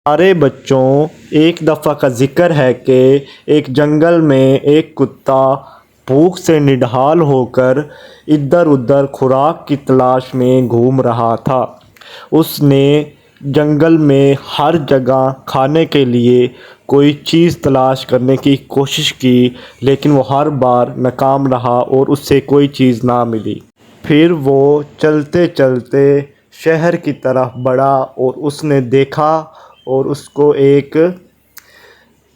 پیارے بچوں، ایک دفعہ کا ذکر ہے کہ ایک جنگل میں ایک کتا بھوک سے نڈھال ہو کر ادھر ادھر خوراک کی تلاش میں گھوم رہا تھا۔ اس نے جنگل میں ہر جگہ کھانے کے لیے کوئی چیز تلاش کرنے کی کوشش کی، لیکن وہ ہر بار ناکام رہا اور اسے کوئی چیز نہ ملی۔ پھر وہ چلتے چلتے شہر کی طرف بڑھا اور اس نے دیکھا اور اس کو ایک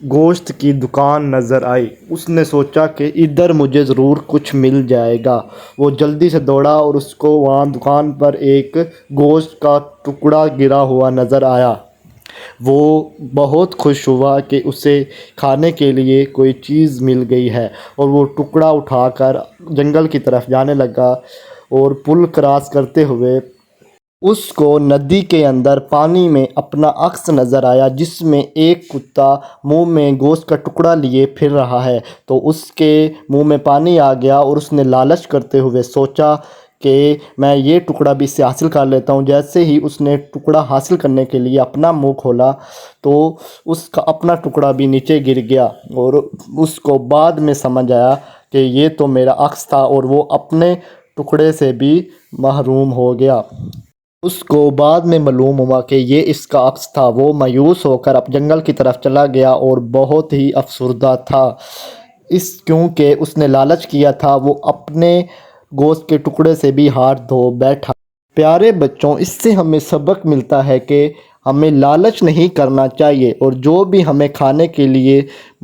گوشت کی دکان نظر آئی۔ اس نے سوچا کہ ادھر مجھے ضرور کچھ مل جائے گا۔ وہ جلدی سے دوڑا اور اس کو وہاں دکان پر ایک گوشت کا ٹکڑا گرا ہوا نظر آیا۔ وہ بہت خوش ہوا کہ اسے کھانے کے لیے کوئی چیز مل گئی ہے، اور وہ ٹکڑا اٹھا کر جنگل کی طرف جانے لگا اور پل کراس کرتے ہوئے اس کو ندی کے اندر پانی میں اپنا عکس نظر آیا، جس میں ایک کتا منہ میں گوشت کا ٹکڑا لیے پھر رہا ہے۔ تو اس کے منہ میں پانی آ گیا اور اس نے لالچ کرتے ہوئے سوچا کہ میں یہ ٹکڑا بھی اس سے حاصل کر لیتا ہوں۔ جیسے ہی اس نے ٹکڑا حاصل کرنے کے لیے اپنا منہ کھولا تو اس کا اپنا ٹکڑا بھی نیچے گر گیا، اور اس کو بعد میں سمجھ آیا کہ یہ تو میرا عکس تھا، اور وہ اپنے ٹکڑے سے بھی محروم ہو گیا۔ اس کو بعد میں معلوم ہوا کہ یہ اس کا عکس تھا۔ وہ مایوس ہو کر جنگل کی طرف چلا گیا اور بہت ہی افسردہ تھا، کیونکہ اس نے لالچ کیا تھا۔ وہ اپنے گوشت کے ٹکڑے سے بھی ہاتھ دھو بیٹھا۔ پیارے بچوں، اس سے ہمیں سبق ملتا ہے کہ ہمیں لالچ نہیں کرنا چاہیے، اور جو بھی ہمیں کھانے کے لیے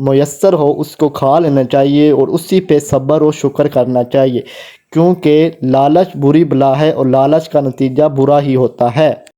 میسر ہو اس کو کھا لینا چاہیے، اور اسی پہ صبر و شکر کرنا چاہیے، کیونکہ لالچ بری بلا ہے اور لالچ کا نتیجہ برا ہی ہوتا ہے۔